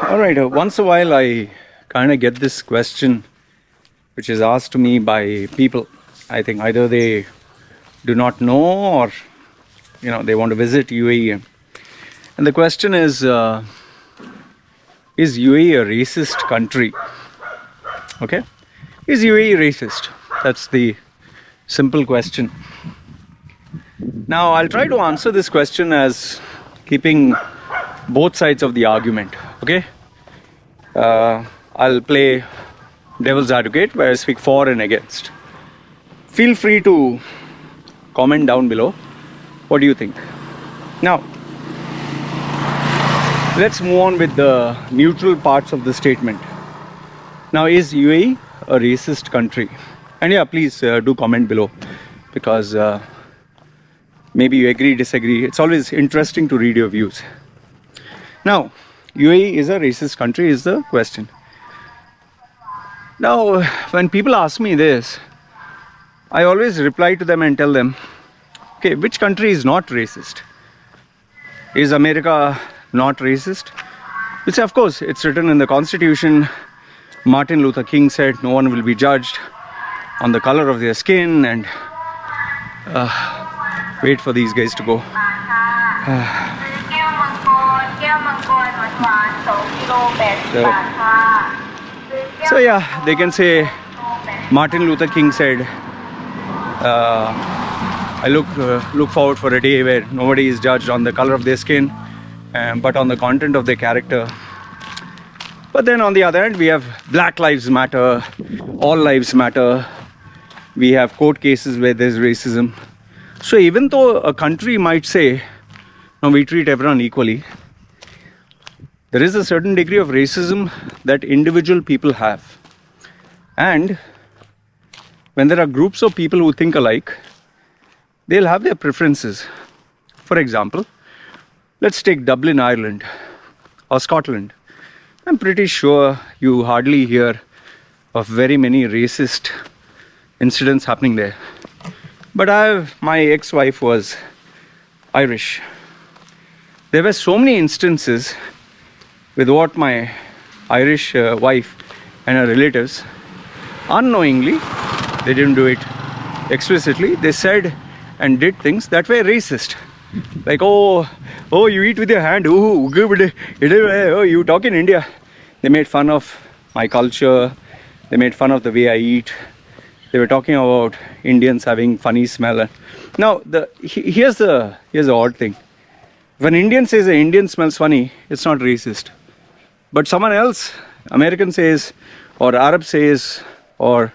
All right, once a while I kind of get this question which is asked to me by people. I think either they do not know or they want to visit UAE. And the question is UAE a racist country? Okay, is UAE racist? That's the simple question. Now I'll try to answer this question as keeping both sides of the argument. Okay, I'll play devil's advocate where I speak for and against. Feel free to comment down below. What do you think? Now, let's move on with the neutral parts of the statement. Now, is UAE a racist country? And yeah, please do comment below, because maybe you agree, disagree. It's always interesting to read your views. Now, UAE is a racist country is the question. Now, when people ask me this, I always reply to them and tell them, okay, which country is not racist? Is America not racist? Which, of course, it's written in the Constitution. Martin Luther King said no one will be judged on the color of their skin, and wait for these guys to go. So yeah, they can say Martin Luther King said, I look forward for a day where nobody is judged on the color of their skin, but on the content of their character. But then on the other hand, we have Black Lives Matter, All Lives Matter. We have court cases where there's racism. So even though a country might say, no, we treat everyone equally, there is a certain degree of racism that individual people have. And when there are groups of people who think alike, they'll have their preferences. For example, let's take Dublin, Ireland, or Scotland. I'm pretty sure you hardly hear of very many racist incidents happening there. But my ex-wife was Irish. There were so many instances with what my Irish wife and her relatives, unknowingly, they didn't do it explicitly, they said and did things that were racist. Like, oh, you eat with your hand, oh, you talk in India. They made fun of my culture, they made fun of the way I eat. They were talking about Indians having funny smell. Now, here's the odd thing. When an Indian says an Indian smells funny, it's not racist. But someone else, American says, or Arab says, or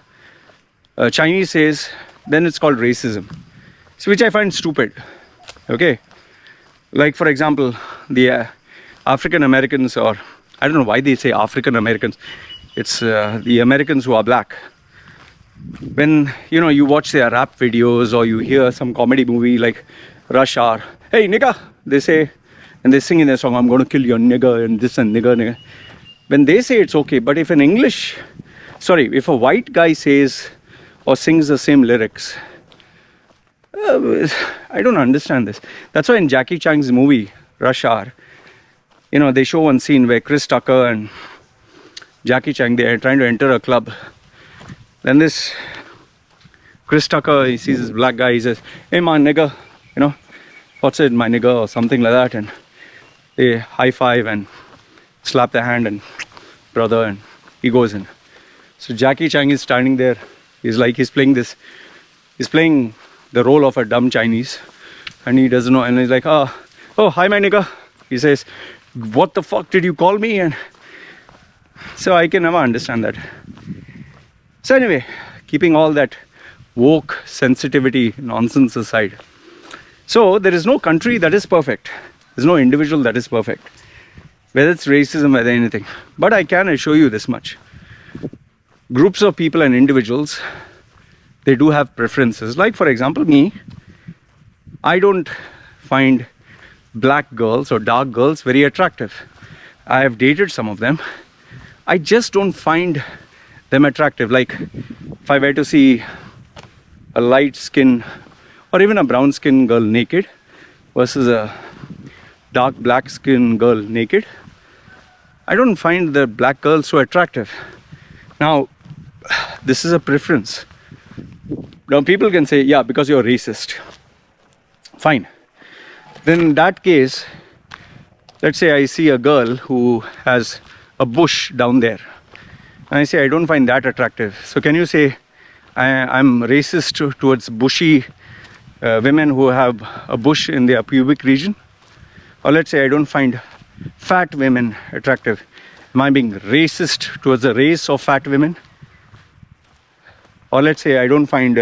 Chinese says, then it's called racism. So which I find stupid. Okay? Like, for example, the African Americans, or I don't know why they say African Americans. It's the Americans who are black. When you watch their rap videos or you hear some comedy movie like Rush Hour, hey nigga, they say, and they sing in their song, I'm going to kill your nigger and this and nigger. When they say it's okay, but if a white guy says or sings the same lyrics, I don't understand this. That's why in Jackie Chan's movie Rush Hour, they show one scene where Chris Tucker and Jackie Chan, they are trying to enter a club. Then this Chris Tucker, he sees this black guy, he says, hey man, nigga, what's it, my nigga, or something like that, and they high five and slap their hand and brother, and he goes in. So Jackie Chan is standing there, he's playing the role of a dumb Chinese, and he doesn't know, and he's like, oh hi my nigga. He says, what the fuck did you call me? And so I can never understand that. So anyway, keeping all that woke sensitivity nonsense aside, so there is no country that is perfect. There's no individual that is perfect, whether it's racism, whether anything. But I can assure you this much. Groups of people and individuals, they do have preferences. Like, for example, me, I don't find black girls or dark girls very attractive. I have dated some of them. I just don't find them attractive. Like, if I were to see a light skin or even a brown skin girl naked versus a dark black skin girl naked, I don't find the black girls so attractive. Now, this is a preference. Now, people can say, yeah, because you're racist. Fine. Then in that case, let's say I see a girl who has a bush down there. And I say, I don't find that attractive. So can you say I'm racist towards bushy women who have a bush in their pubic region? Or let's say I don't find fat women attractive. Am I being racist towards the race of fat women? Or let's say I don't find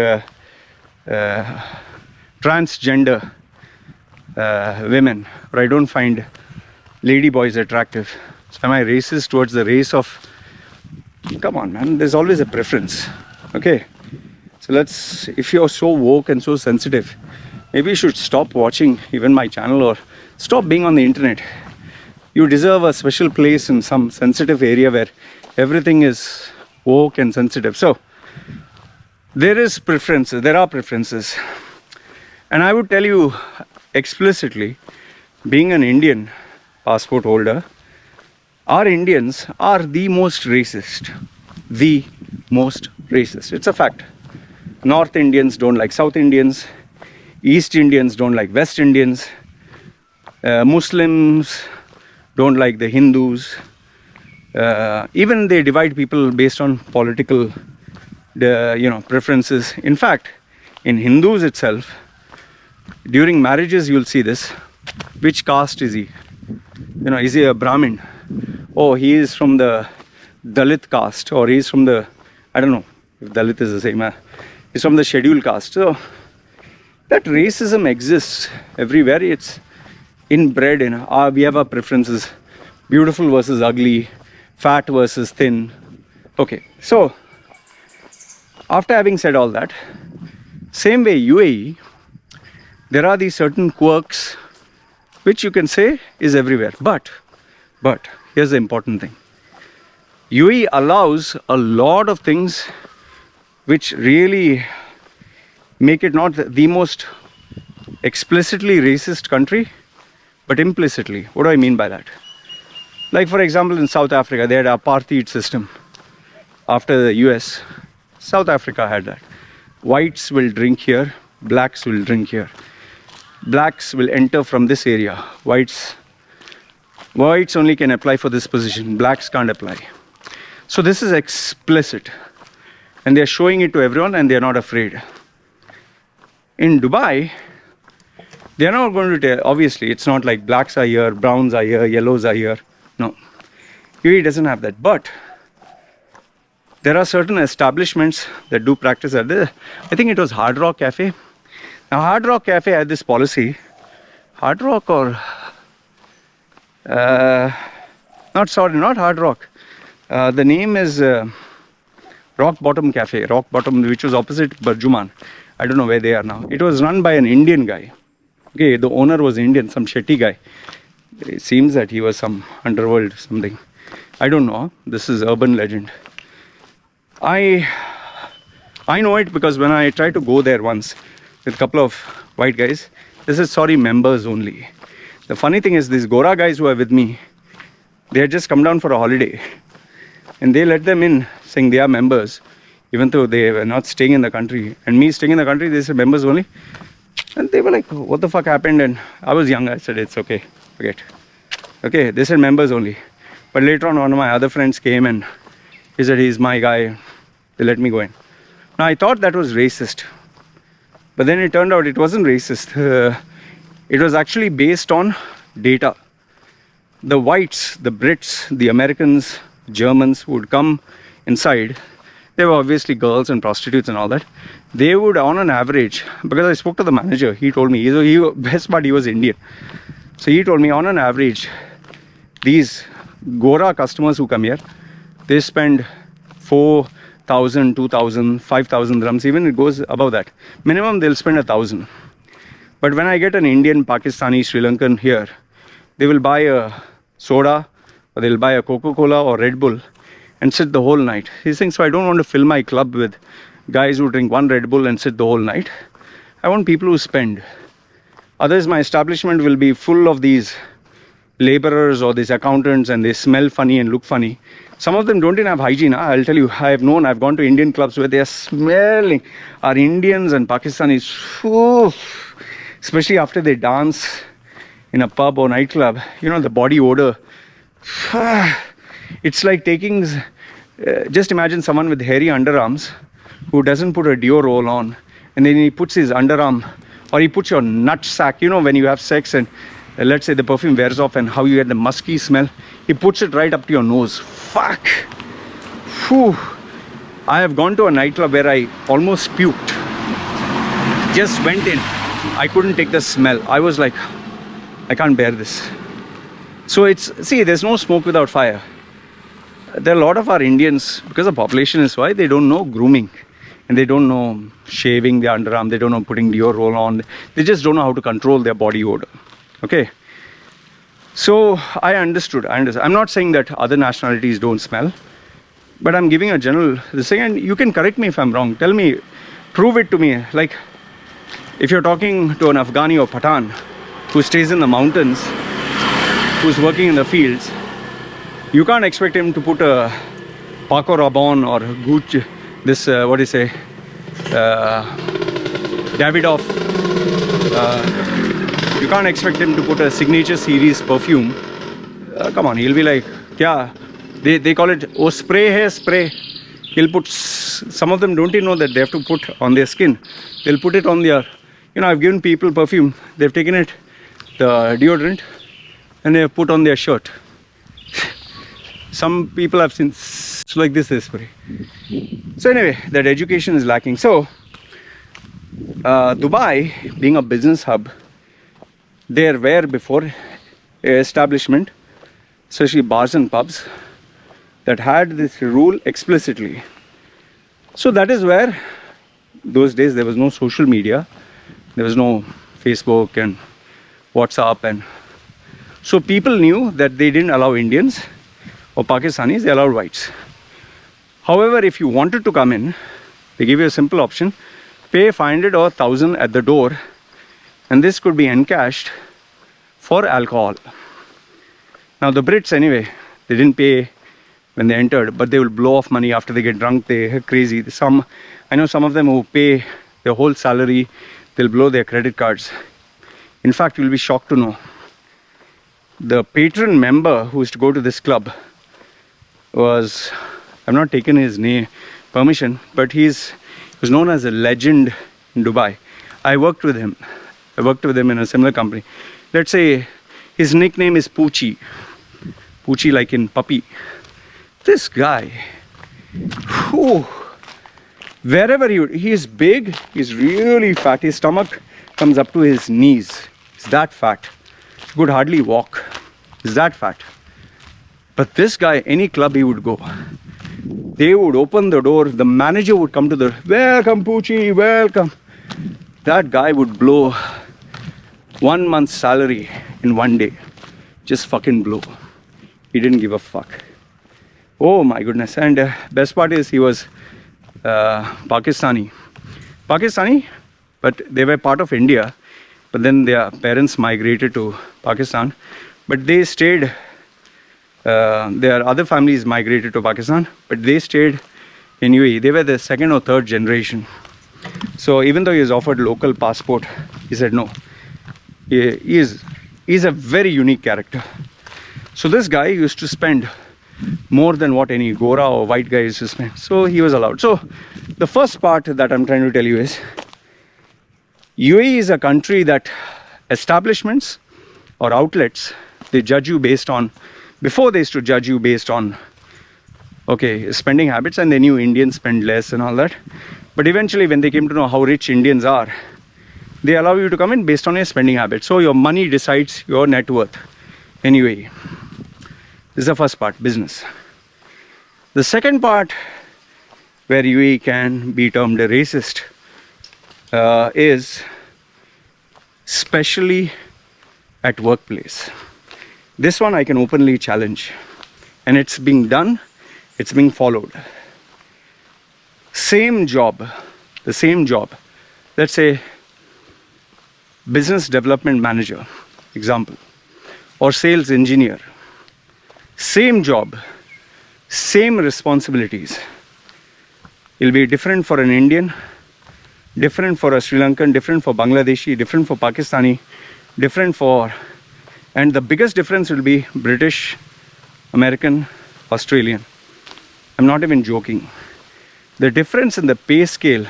transgender women, or I don't find lady boys attractive. So am I racist towards the race of... Come on, man, there's always a preference. Okay, so let's, if you're so woke and so sensitive, maybe you should stop watching even my channel or stop being on the internet. You deserve a special place in some sensitive area where everything is woke and sensitive. So there is preferences, there are preferences. And I would tell you explicitly, being an Indian passport holder, our Indians are the most racist. The most racist. It's a fact. North Indians don't like South Indians. East Indians don't like West Indians. Muslims don't like the Hindus. Even they divide people based on political preferences. In fact, in Hindus itself, during marriages you'll see this. Which caste is he? Is he a Brahmin? Oh, he is from the Dalit caste, or he is from the, I don't know if Dalit is the same, he's from the scheduled caste. So that racism exists everywhere. It's inbred in we have our preferences. Beautiful versus ugly, fat versus thin. Okay, so after having said all that, same way UAE, there are these certain quirks which you can say is everywhere. But here's the important thing. UAE allows a lot of things which really make it not the most explicitly racist country, but implicitly. What do I mean by that? Like for example, in South Africa, they had an apartheid system. After the US, South Africa had that. Whites will drink here, blacks will drink here. Blacks will enter from this area. Whites only can apply for this position. Blacks can't apply. So this is explicit. And they're showing it to everyone and they're not afraid. In Dubai, they're not going to tell, obviously, it's not like blacks are here, browns are here, yellows are here. No. UAE doesn't have that. But there are certain establishments that do practice that. I think it was Hard Rock Cafe. Now, Hard Rock Cafe had this policy. Hard Rock or... not Hard Rock. The name is Rock Bottom Cafe. Rock Bottom, which was opposite Burjuman. I don't know where they are now. It was run by an Indian guy. Okay, the owner was Indian, some Shetty guy. It seems that he was some underworld something. I don't know. This is urban legend. I know it because when I tried to go there once with a couple of white guys, this is sorry, members only. The funny thing is, these Gora guys who are with me, they had just come down for a holiday and they let them in saying they are members, even though they were not staying in the country. And me staying in the country, they said members only. And they were like, what the fuck happened? And I was young. I said, it's okay, forget. Okay, they said members only. But later on, one of my other friends came and he said, he's my guy. They let me go in. Now, I thought that was racist. But then it turned out it wasn't racist. It was actually based on data. The whites, the Brits, the Americans, Germans who would come inside, they were obviously girls and prostitutes and all that. They would, on an average, because I spoke to the manager, he told me, best part, he was Indian. So he told me, on an average, these Gora customers who come here, they spend 4,000, 2,000, 5,000 dirhams, even it goes above that. Minimum, they'll spend 1,000. But when I get an Indian, Pakistani, Sri Lankan here, they will buy a soda, or they'll buy a Coca-Cola or Red Bull and sit the whole night. He's saying, so I don't want to fill my club with guys who drink one Red Bull and sit the whole night. I want people who spend. Otherwise, my establishment will be full of these laborers or these accountants, and they smell funny and look funny. Some of them don't even have hygiene. I'll tell you, I've gone to Indian clubs where they are smelling. Our Indians and Pakistanis, especially after they dance in a pub or nightclub, the body odor. It's like taking, just imagine someone with hairy underarms who doesn't put a deo roll on, and then he puts his underarm, or he puts your nut sack, when you have sex and let's say the perfume wears off and how you get the musky smell, he puts it right up to your nose. Fuck. Whew. I have gone to a nightclub where I almost puked. Just went in. I couldn't take the smell. I was like, I can't bear this. So there's no smoke without fire. There are a lot of our Indians, because the population is why, they don't know grooming. And they don't know shaving their underarm. They don't know putting deo roll on. They just don't know how to control their body odor. Okay. So I understood. I'm not saying that other nationalities don't smell, but I'm giving a general thing, and you can correct me if I'm wrong. Tell me, prove it to me. Like, if you're talking to an Afghani or Pathan who stays in the mountains, who's working in the fields, you can't expect him to put a Paco Rabanne or Gucci, this Davidoff. You can't expect him to put a signature series perfume. Come on, he'll be like, kya? They call it, oh, spray hai, spray. He'll put, some of them don't even know that they have to put on their skin. They'll put it on their, I've given people perfume. They've taken it, the deodorant, and they have put on their shirt. Some people have seen, it's like this, they spray. So anyway, that education is lacking. So, Dubai, being a business hub, there were before establishment, especially bars and pubs, that had this rule explicitly. So that is where, those days there was no social media, there was no Facebook and WhatsApp, and so people knew that they didn't allow Indians or Pakistanis, they allowed whites. However, if you wanted to come in, they give you a simple option: pay 500 or 1000 at the door, and this could be encashed for alcohol. Now the Brits, anyway, they didn't pay when they entered, but they will blow off money after they get drunk. They're crazy. I know some of them who pay their whole salary, they'll blow their credit cards. In fact, you'll be shocked to know, the patron member who used to go to this club was, I've not taken his name permission, but he was known as a legend in Dubai. I worked with him in a similar company. Let's say his nickname is Poochie like in puppy. This guy, wherever he is big, he's really fat. His stomach comes up to his knees. He's that fat. He could hardly walk. He's that fat. But this guy, any club he would go, they would open the door, the manager would come to the, welcome Poochie, welcome. That guy would blow 1 month's salary in one day. Just fucking blow. He didn't give a fuck. Oh my goodness. And best part is he was Pakistani, but they were part of India, but then their parents migrated to Pakistan, but they stayed, their other families migrated to Pakistan, but they stayed in UAE. They were the second or third generation. So even though he was offered local passport, he said no. He is a very unique character. So this guy used to spend more than what any Gora or white guy used to spend. So he was allowed. So the first part that I'm trying to tell you is, UAE is a country that establishments or outlets, they judge you based on, before they used to judge you based on, okay, spending habits, and they knew Indians spend less and all that. But eventually when they came to know how rich Indians are, they allow you to come in based on your spending habits. So your money decides your net worth in UAE. This is the first part, business. The second part, where UAE can be termed a racist, is especially at workplace. This one I can openly challenge, and it's being done, it's being followed. Same job, the same job. Let's say business development manager, example, or sales engineer. Same job, same responsibilities. It'll be different for an Indian, different for a Sri Lankan, different for Bangladeshi, different for Pakistani, different for, and the biggest difference will be British, American, Australian. I'm not even joking. The difference in the pay scale,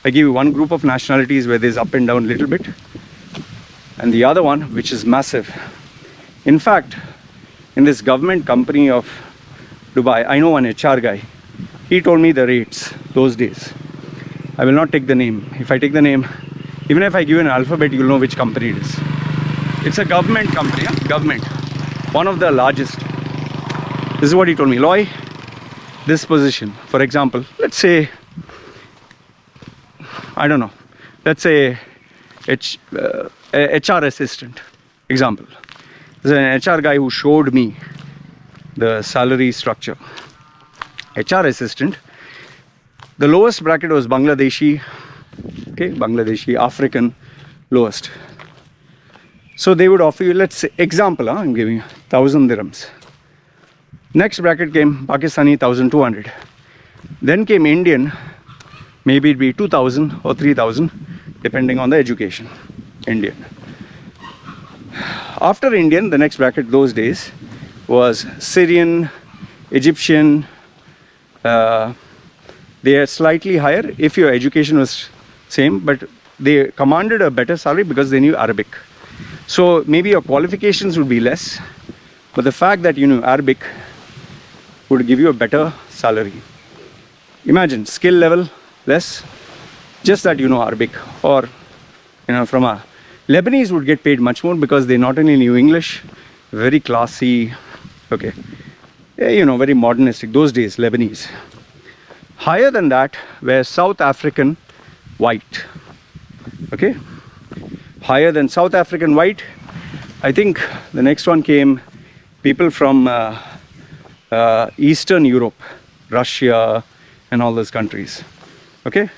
I give you one group of nationalities where there's up and down a little bit, and the other one which is massive. In fact, in this government company of Dubai, I know one HR guy. He told me the rates those days. I will not take the name. If I take the name, even if I give you an alphabet, you'll know which company it is. It's a government company, government. One of the largest. This is what he told me. Loy, this position, for example, let's say, I don't know, let's say HR assistant, example. There's an HR guy who showed me the salary structure. HR assistant, the lowest bracket was Bangladeshi, okay, Bangladeshi, African, lowest. So they would offer you, let's say, example, I'm giving you 1,000 dirhams. Next bracket came Pakistani, 1,200. Then came Indian, maybe it'd be 2,000 or 3,000, depending on the education. Indian. After Indian, the next bracket those days was Syrian, Egyptian. They are slightly higher if your education was same, but they commanded a better salary because they knew Arabic. So maybe your qualifications would be less, but the fact that you knew Arabic would give you a better salary. Imagine skill level less, just that you know Arabic, or from a Lebanese would get paid much more because they not only knew English, very classy, okay, very modernistic those days, Lebanese. Higher than that were South African white, okay, higher than South African white. I think the next one came people from Eastern Europe, Russia and all those countries, okay.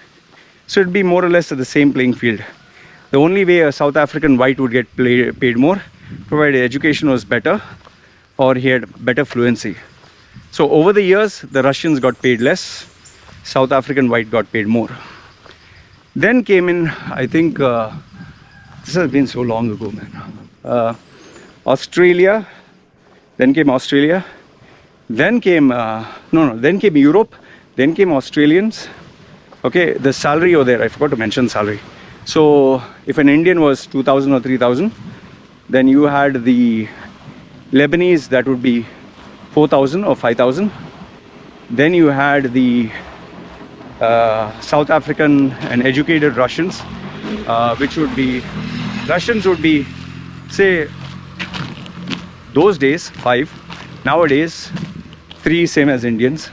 So it'd be more or less at the same playing field. The only way a South African white would get paid more, provided education was better or he had better fluency. So over the years, the Russians got paid less, South African white got paid more. Then came in, I think, this has been so long ago, man. Australia, then came Australia, then came, then came Europe, then came Australians. Okay, the salary over there, I forgot to mention salary. So if an Indian was 2,000 or 3,000, then you had the Lebanese, that would be 4,000 or 5,000. Then you had the South African and educated Russians, which would be, Russians would be, say, those days 5, nowadays 3, same as Indians.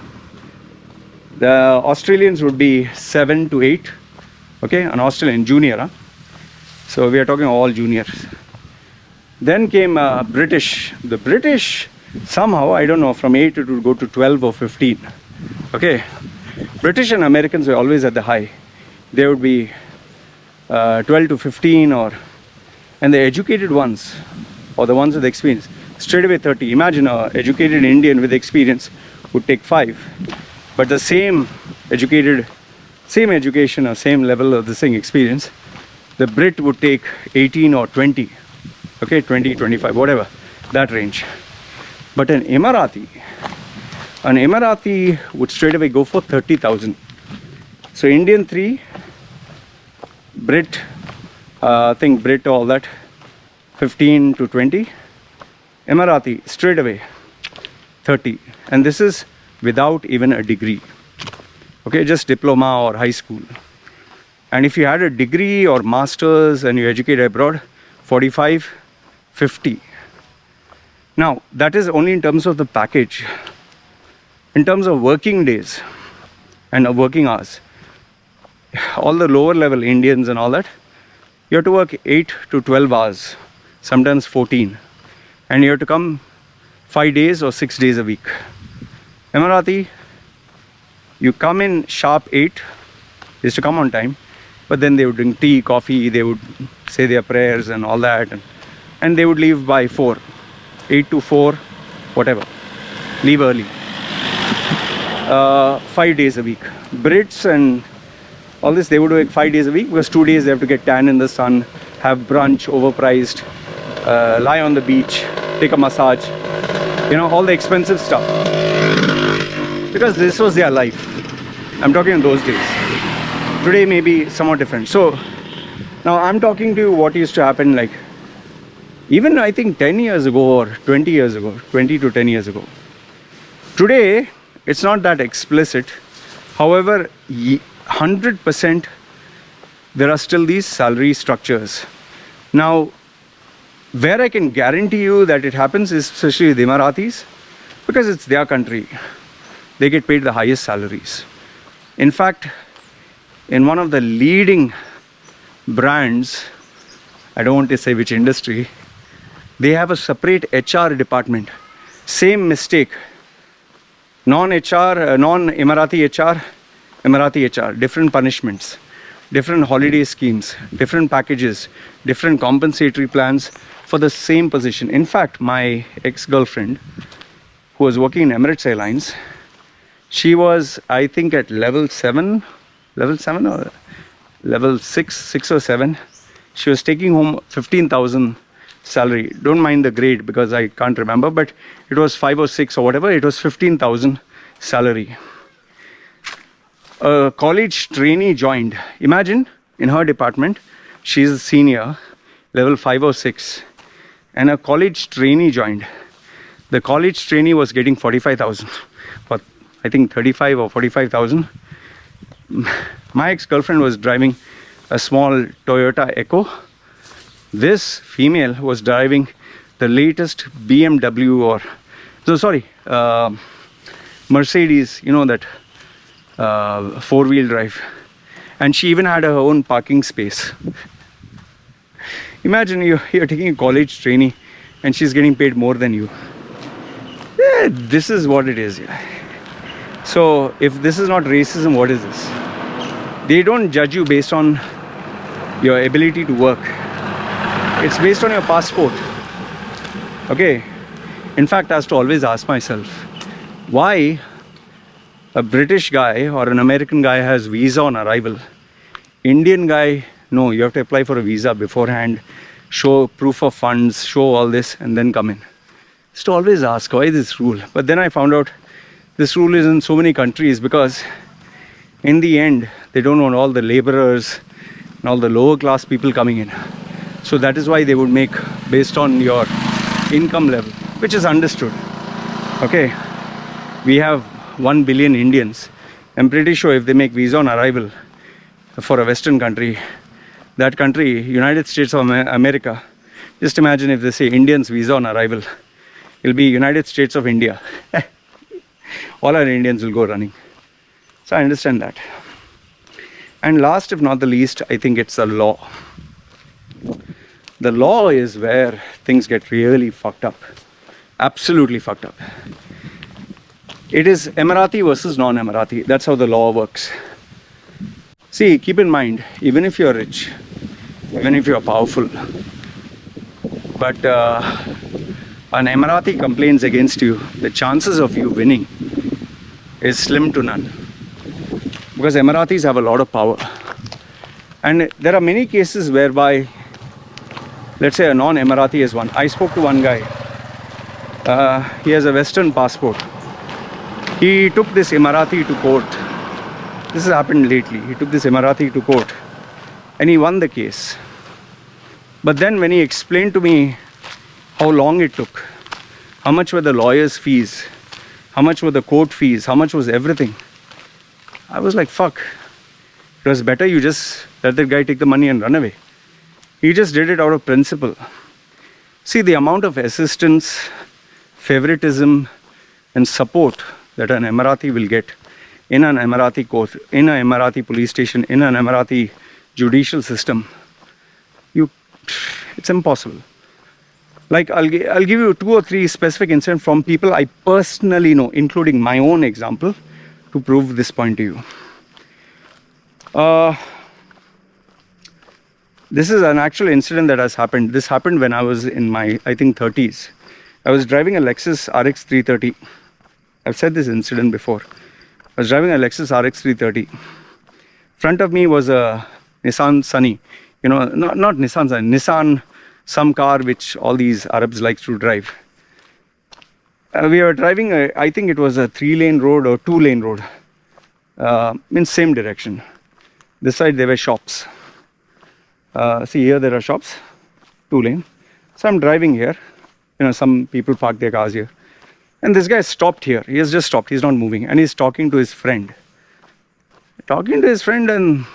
The Australians would be 7 to 8. Okay, an Australian junior, huh? So we are talking all juniors. Then came British. The British, somehow, I don't know, from 8 it would go to 12 or 15. Okay, British and Americans were always at the high. They would be 12 to 15, and the educated ones, or the ones with experience, straight away 30. Imagine an educated Indian with experience would take 5, but the same education or same level of the same experience, the Brit would take 18 or 20, okay, 20, 25, whatever, that range. But an Emirati would straight away go for 30,000. So Indian 3, Brit, I think Brit, all that, 15 to 20, Emirati straight away 30, and this is without even a degree. Okay, just diploma or high school. And if you had a degree or masters and you educate abroad, 45, 50. Now, that is only in terms of the package. In terms of working days and working hours, all the lower level Indians and all that, you have to work 8 to 12 hours, sometimes 14. And you have to come 5 days or 6 days a week. Emirati, you come in sharp 8, is to come on time, but then they would drink tea, coffee, they would say their prayers and all that, and they would leave by 4. 8 to 4, whatever. Leave early. 5 days a week. Brits and all this, they would work 5 days a week because 2 days they have to get tan in the sun, have brunch, overpriced, lie on the beach, take a massage, you know, all the expensive stuff. Because this was their life. I'm talking in those days. Today may be somewhat different. So now I'm talking to you what used to happen, like even I think 10 years ago or 20 years ago, 20 to 10 years ago. Today, it's not that explicit. However, 100% there are still these salary structures. Now, where I can guarantee you that it happens is especially the Emiratis, because it's their country. They get paid the highest salaries. In fact, in one of the leading brands, I don't want to say which industry, they have a separate HR department. Same mistake. Non-HR, non-Emirati HR, Emirati HR, different punishments, different holiday schemes, different packages, different compensatory plans for the same position. In fact, my ex-girlfriend, who was working in Emirates Airlines, she was, I think, at level 7 or level 6 or 7. She was taking home 15,000 salary. Don't mind the grade because I can't remember, but it was 5 or 6 or whatever. It was 15,000 salary. A college trainee joined. Imagine, in her department, she's a senior, level 5 or 6, and a college trainee joined. The college trainee was getting 45,000, or I think 35 or 45,000. My ex-girlfriend was driving a small Toyota Echo. This female was driving the latest BMW or, so sorry, Mercedes, you know, that four-wheel drive. And she even had her own parking space. Imagine you're taking a college trainee and she's getting paid more than you. Yeah, this is what it is. Yeah. So if this is not racism, what is this? They don't judge you based on your ability to work. It's based on your passport. Okay. In fact, I have to always ask myself, why a British guy or an American guy has visa on arrival? Indian guy, no, you have to apply for a visa beforehand, show proof of funds, show all this, and then come in. Just to always ask, why this rule? But then I found out this rule is in so many countries because in the end, they don't want all the laborers and all the lower class people coming in. So that is why they would make based on your income level, which is understood. Okay, we have 1 billion Indians. I'm pretty sure if they make visa on arrival for a Western country, that country, United States of America, just imagine if they say Indians visa on arrival, it'll be United States of India. All our Indians will go running. So I understand that. And last, if not the least, I think it's the law. The law is where things get really fucked up. Absolutely fucked up. It is Emirati versus non-Emirati. That's how the law works. See, keep in mind, even if you're rich, even if you're powerful, but an Emirati complains against you, the chances of you winning is slim to none. Because Emiratis have a lot of power. And there are many cases whereby, let's say a non-Emirati is one. I spoke to one guy. He has a Western passport. He took this Emirati to court. This has happened lately. He took this Emirati to court and he won the case. But then when he explained to me how long it took, how much were the lawyer's fees, how much were the court fees, how much was everything, I was like, fuck. It was better you just let that guy take the money and run away. He just did it out of principle. See, the amount of assistance, favoritism and support that an Emirati will get in an Emirati court, in an Emirati police station, in an Emirati judicial system, it's impossible. Like, I'll give you 2 or 3 specific incidents from people I personally know, including my own example, to prove this point to you. This is an actual incident that has happened. This happened when I was in my, I think, 30s. I was driving a Lexus RX 330. I've said this incident before. I was driving a Lexus RX 330. Front of me was a Nissan Sunny. You know, not Nissan Sunny, Nissan, some car which all these Arabs like to drive. We were driving, I think it was a 3-lane road or 2-lane road, in same direction. This side there were shops. See here there are shops, 2-lane. So I'm driving here. You know, some people park their cars here. And this guy stopped here. He has just stopped. He's not moving. And he's talking to his friend. And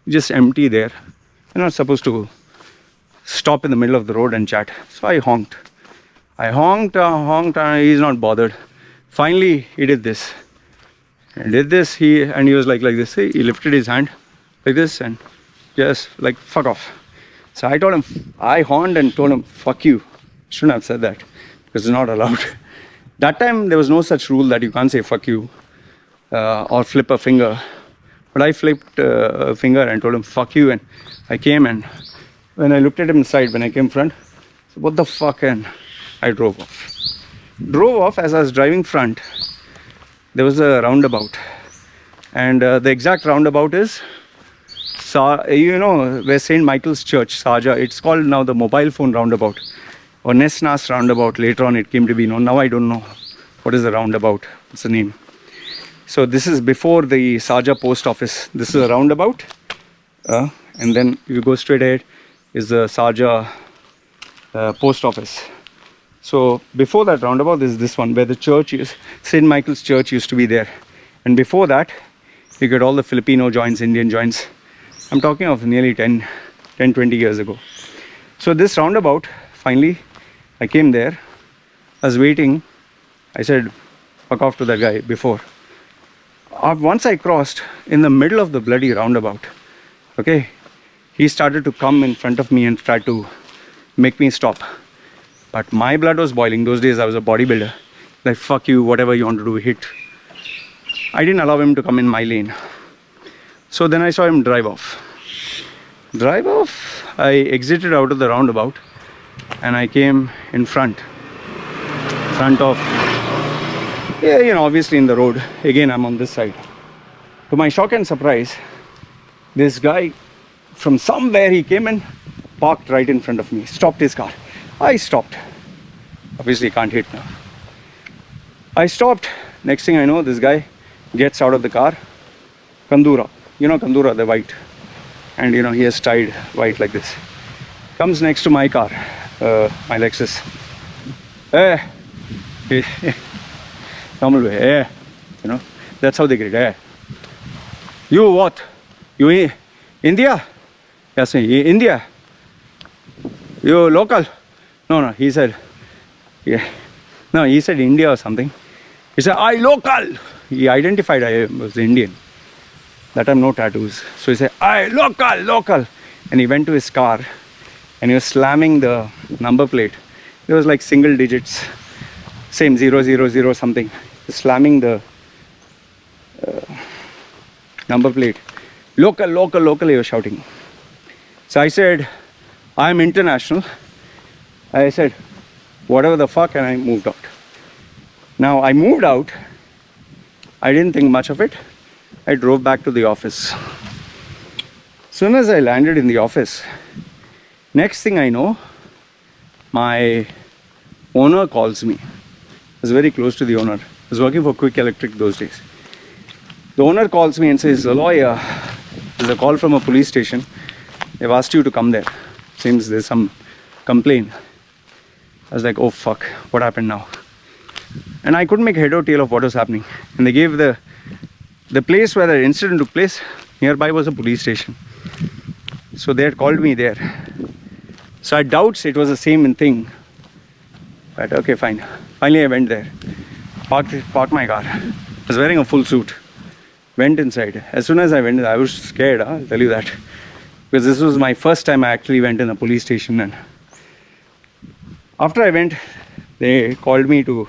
just empty there. You're not supposed to stop in the middle of the road and chat. So I honked. And he's not bothered. Finally, he did this. He was like this. He lifted his hand like this and just like, fuck off. So I horned and told him, fuck you. Shouldn't have said that because it's not allowed. That time there was no such rule that you can't say fuck you or flip a finger. But I flipped a finger and told him fuck you, and I came, and when I looked at him inside, when I came front, I said, what the fuck, and I drove off. As I was driving front, there was a roundabout, and the exact roundabout is you know where St. Michael's Church, Sharjah. It's called now the mobile phone roundabout or Nesnas roundabout. Later on it came to be known. Now I don't know what is the roundabout. What's the name? So this is before the Sharjah post office. This is a roundabout, and then you go straight ahead is the Sharjah post office. So before that roundabout is this one where the church is, St. Michael's Church used to be there, and before that you get all the Filipino joints, Indian joints. I'm talking of nearly 10, 20 years ago. So this roundabout, finally I came there. I was waiting. I said fuck off to that guy before. Once I crossed in the middle of the bloody roundabout, okay, he started to come in front of me and try to make me stop. But my blood was boiling. Those days I was a bodybuilder. Like, fuck you, whatever you want to do, hit. I didn't allow him to come in my lane. So then I saw him drive off. I exited out of the roundabout and I came in front of, yeah, you know, obviously in the road. Again, I'm on this side. To my shock and surprise, this guy from somewhere, he came and parked right in front of me, stopped his car. I stopped. Obviously can't hit now. I stopped. Next thing I know, this guy gets out of the car. Kandura, you know Kandura, the white, and you know he has tied white like this. Comes next to my car, my Lexus. Normal way, you know, that's how they greet. You what? You India? Yes, India. You local? No, he said, yeah. No, he said India or something. He said, I local. He identified I was Indian. That time no tattoos. So he said, I local. And he went to his car and he was slamming the number plate. It was like single digits, same 000 something. Slamming the number plate. Local, he was shouting. So I said, I'm international. I said, whatever the fuck, and I moved out. Now I moved out. I didn't think much of it. I drove back to the office. Soon as I landed in the office, next thing I know, my owner calls me. I was very close to the owner. I was working for Quick Electric those days. The owner calls me and says, lawyer, there's a call from a police station. They've asked you to come there. Seems there's some complaint. I was like, oh fuck, what happened now? And I couldn't make head or tail of what was happening. And they gave the place where the incident took place, nearby was a police station. So they had called me there. So I doubt it was the same thing. But okay, fine. Finally I went there. Parked my car. I was wearing a full suit. Went inside. As soon as I went, I was scared, I'll tell you that. Because this was my first time I actually went in a police station. And after I went, they called me to,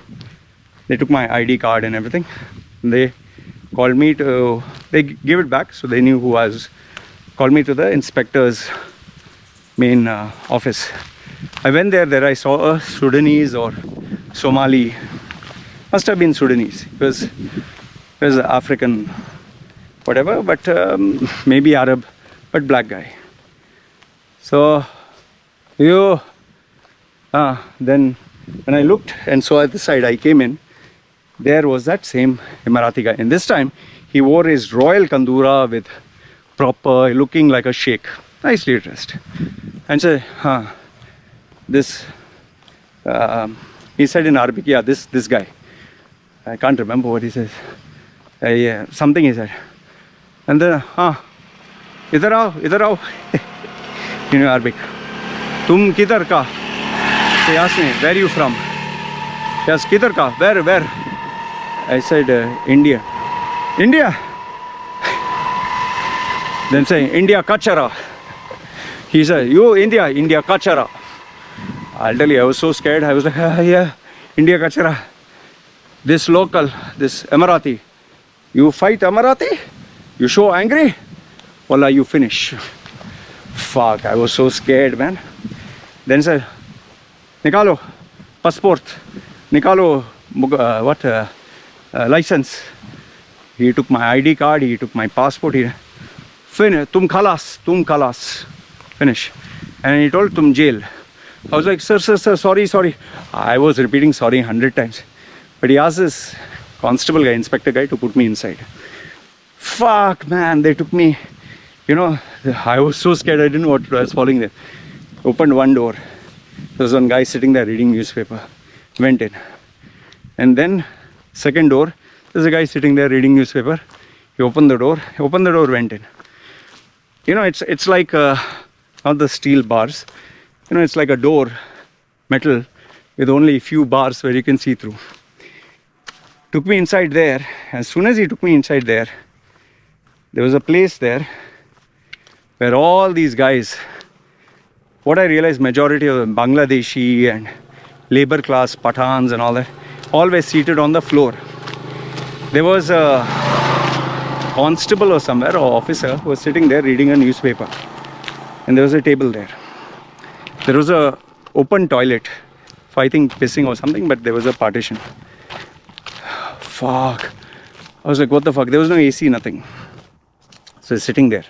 they took my ID card and everything. They called me to, they gave it back, so they knew who I was. Called me to the inspector's main office. I went there I saw a Sudanese or Somali, must have been Sudanese. He was African, whatever, but maybe Arab, but black guy. So then when I looked and saw at the side, I came in, there was that same Emirati guy. And this time he wore his royal kandura with proper, looking like a sheikh, nicely dressed. And said, this, he said in Arabic, yeah, this guy. I can't remember what he says. Yeah, something he said. And then, idhar aao. You know Arabic. Tum kidhar ka? He asked me, where are you from? Yes, kidhar ka? Where? I said, India. India? Then say, India Kachara. He said, you India Kachara. I'll tell you, I was so scared. I was like, yeah, India Kachara. This local, this Emirati. You fight Emirati? You show angry? Wallah, you finish. Fuck, I was so scared, man. Then said, Nikalo, passport. Nikalo, license. He took my ID card, he took my passport. Finish, tum khalas. Finish. And he told, tum jail. I was like, sir, sorry. I was repeating sorry 100 times. But he asked this constable guy, inspector guy, to put me inside. Fuck, man, they took me. You know, I was so scared, I didn't know what to do. I was falling there. Opened one door. There was one guy sitting there reading newspaper. Went in. And then, second door, there's a guy sitting there reading newspaper. He opened the door, went in. You know, it's like, not the steel bars. You know, it's like a door, metal, with only a few bars where you can see through. Took me inside there. As soon as he took me inside there was a place there where all these guys, what I realized, majority of them, Bangladeshi and labor class Pathans and all that, all were seated on the floor. There was a constable or somewhere, or officer, who was sitting there reading a newspaper. And there was a table there. There was a open toilet for, I think, pissing or something, but there was a partition. Fuck. I was like, what the fuck? There was no AC, nothing. So sitting there.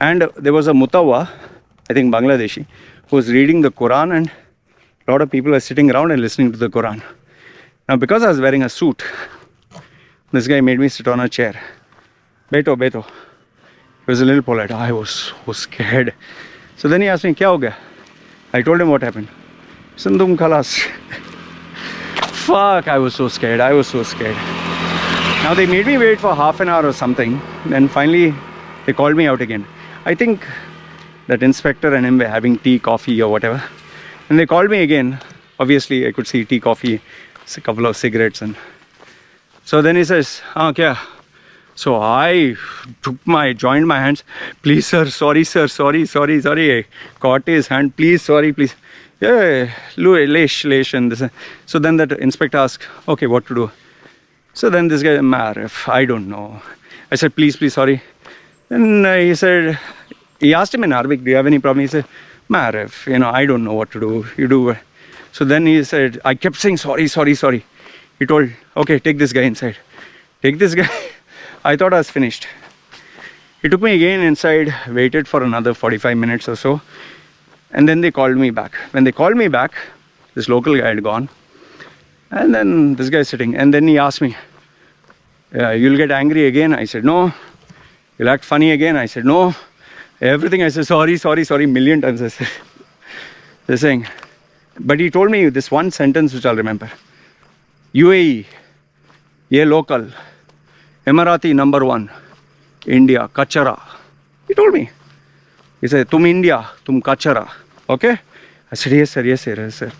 And there was a mutawa, I think Bangladeshi, who was reading the Quran, and a lot of people were sitting around and listening to the Quran. Now, because I was wearing a suit, this guy made me sit on a chair. Beto. He was a little polite. I was so scared. So then he asked me, kya ho gaya? I told him what happened. Sandum khalas. Fuck, I was so scared. Now they made me wait for half an hour or something. Then finally they called me out again. I think that inspector and him were having tea, coffee or whatever. And they called me again. Obviously I could see tea, coffee, a couple of cigarettes. And so then he says, kya? So I joined my hands. Please sir, sorry. I caught his hand. Please, sorry, please. Yeah, lesh and this. So then that inspector asked, okay, what to do? So then this guy, Marif, I don't know. I said, please, sorry. Then he asked him in Arabic, do you have any problem? He said, Marif, I don't know what to do. You do. So then he said, I kept saying, sorry. He told, okay, take this guy inside. Take this guy. I thought I was finished. He took me again inside, waited for another 45 minutes or so. And then they called me back. When they called me back, this local guy had gone. And then this guy sitting. And then he asked me, you'll get angry again? I said, no. You'll act funny again? I said, no. Everything I said, sorry, million times I said. They're saying, but he told me this one sentence which I'll remember. UAE, ye local, Emirati number 1, India, Kachara. He told me. He said, tum India, tum Kachara. Okay? I said, yes sir.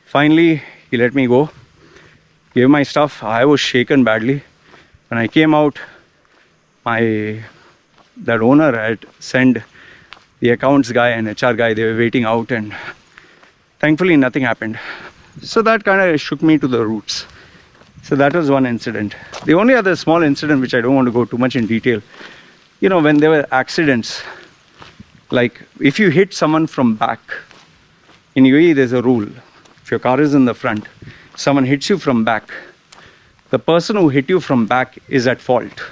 Finally, he let me go. Gave my stuff. I was shaken badly. When I came out, that owner had sent the accounts guy and HR guy. They were waiting out, and thankfully nothing happened. So that kind of shook me to the roots. So that was one incident. The only other small incident, which I don't want to go too much in detail, when there were accidents, like if you hit someone from back, in UAE there's a rule. If your car is in the front someone hits you from back, the person who hit you from back is at fault.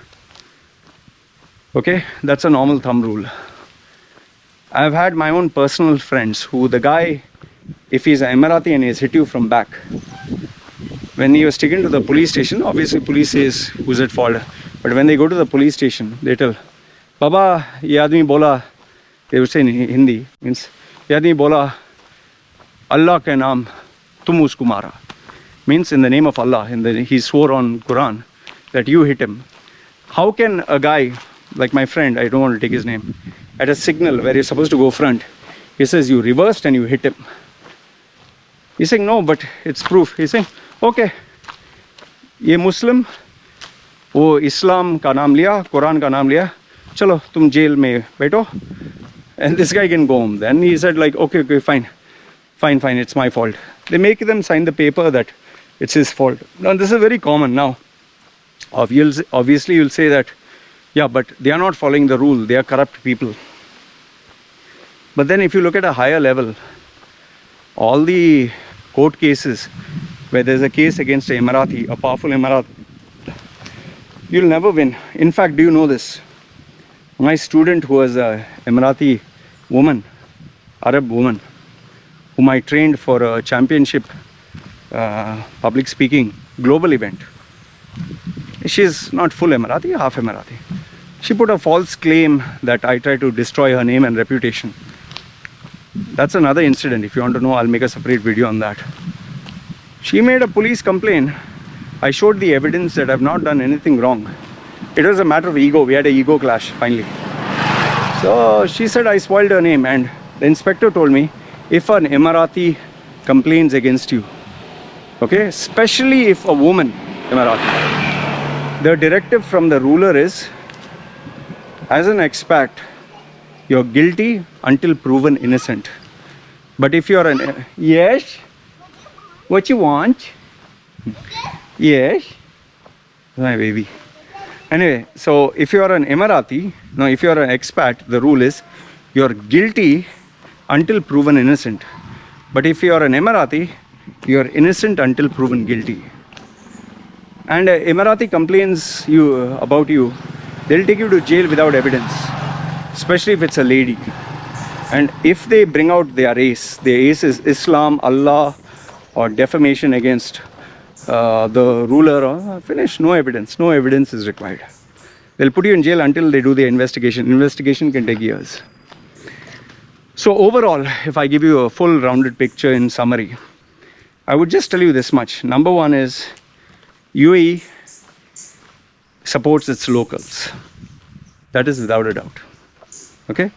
Okay, that's a normal thumb rule. I've had my own personal friends who the guy, if he's an Emirati and he's hit you from back, when he was taken to the police station, obviously police says who's at fault. But when they go to the police station, they tell, Baba, ye aadmi bola, they would say in Hindi, means, ye aadmi bola, Allah ke naam, tum usko mara. Means in the name of Allah, he swore on Quran that you hit him. How can a guy, like my friend, I don't want to take his name, at a signal where you're supposed to go front, he says you reversed and you hit him. He's saying no, but it's proof. He's saying, okay, ye Muslim, wo Islam ka naam liya, Quran ka naam liya, chalo tum jail mein baito, and this guy can go home. Then he said like, okay, fine, it's my fault. They make them sign the paper that it's his fault. Now this is very common now. Obviously you'll say that, yeah, but they are not following the rule, they are corrupt people. But then if you look at a higher level, all the court cases where there's a case against an Emirati, a powerful Emirati, you'll never win. In fact, do you know this? My student who was a Emirati woman, Arab woman, whom I trained for a championship public speaking global event. She's not full Emirati, half Emirati. She put a false claim that I tried to destroy her name and reputation. That's another incident. If you want to know, I'll make a separate video on that. She made a police complaint. I showed the evidence that I've not done anything wrong. It was a matter of ego. We had an ego clash finally. So she said I spoiled her name, and the inspector told me, if an Emirati complains against you, okay, especially if a woman Emirati, the directive from the ruler is, as an expat, you're guilty until proven innocent. But if you're an... Yes? What you want? Yes? My baby. Anyway, so if you're an Emirati, no, if you're an expat, the rule is you're guilty until proven innocent. But if you're an Emirati, you're innocent until proven guilty. And Emirati complains about you, they'll take you to jail without evidence, especially if it's a lady. And if they bring out their ace is Islam, Allah, or defamation against the ruler, or finish, no evidence is required. They'll put you in jail until they do the investigation. Investigation can take years. So overall, if I give you a full rounded picture in summary, I would just tell you this much. Number one is UAE supports its locals. That is without a doubt. Okay?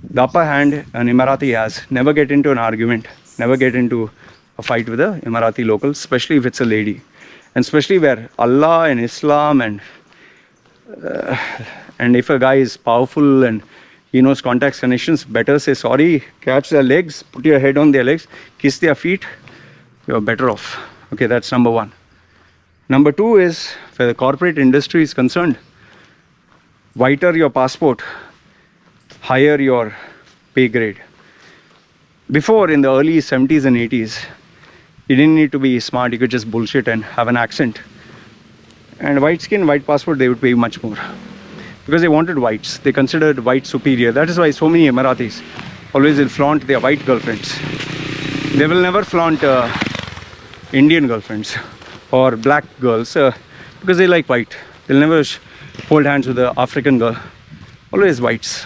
The upper hand an Emirati has. Never get into an argument. Never get into a fight with the Emirati locals, especially if it's a lady. And especially where Allah and Islam and if a guy is powerful and he knows contacts, connections, better say sorry, catch their legs, put your head on their legs, kiss their feet, you're better off. Okay, that's number one. Number two is, where the corporate industry is concerned, whiter your passport, higher your pay grade. Before, in the early 70s and 80s, you didn't need to be smart, you could just bullshit and have an accent. And white skin, white passport, they would pay much more. Because they wanted whites, they considered white superior. That is why so many Emiratis always will flaunt their white girlfriends. They will never flaunt Indian girlfriends or black girls because they like white. They'll never hold hands with the African girl. Always whites.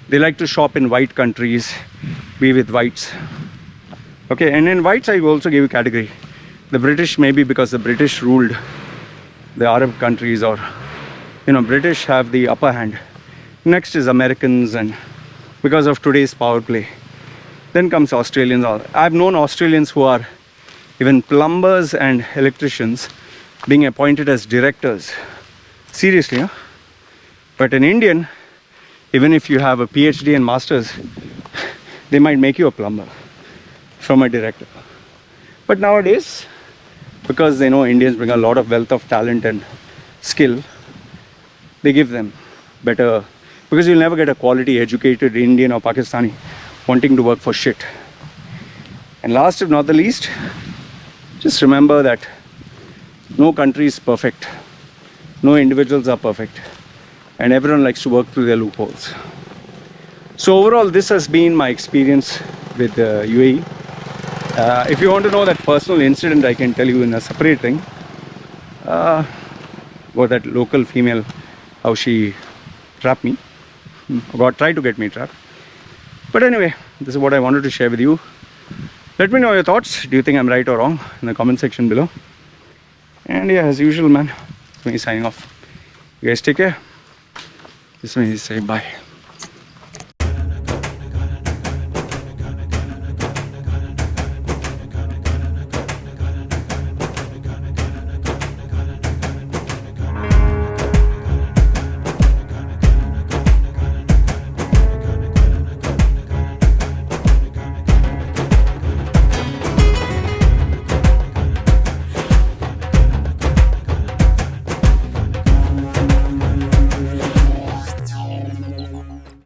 They like to shop in white countries, be with whites. Okay, and in whites I also give you category. The British, maybe because the British ruled the Arab countries, or British have the upper hand. Next is Americans, and because of today's power play. Then comes Australians. I've known Australians who are even plumbers and electricians being appointed as directors. Seriously, huh? But an Indian, even if you have a PhD and masters, they might make you a plumber from a director. But nowadays, because they know Indians bring a lot of wealth of talent and skill, they give them better, because you'll never get a quality educated Indian or Pakistani wanting to work for shit. And last if not the least, just remember that no country is perfect, no individuals are perfect, and everyone likes to work through their loopholes. So overall, this has been my experience with UAE. If you want to know that personal incident, I can tell you in a separate thing. About that local female, how she trapped me, tried to get me trapped. But anyway, this is what I wanted to share with you. Let me know your thoughts. Do you think I'm right or wrong in the comment section below? And yeah, as usual, man, it's me signing off. You guys take care. This is me saying bye.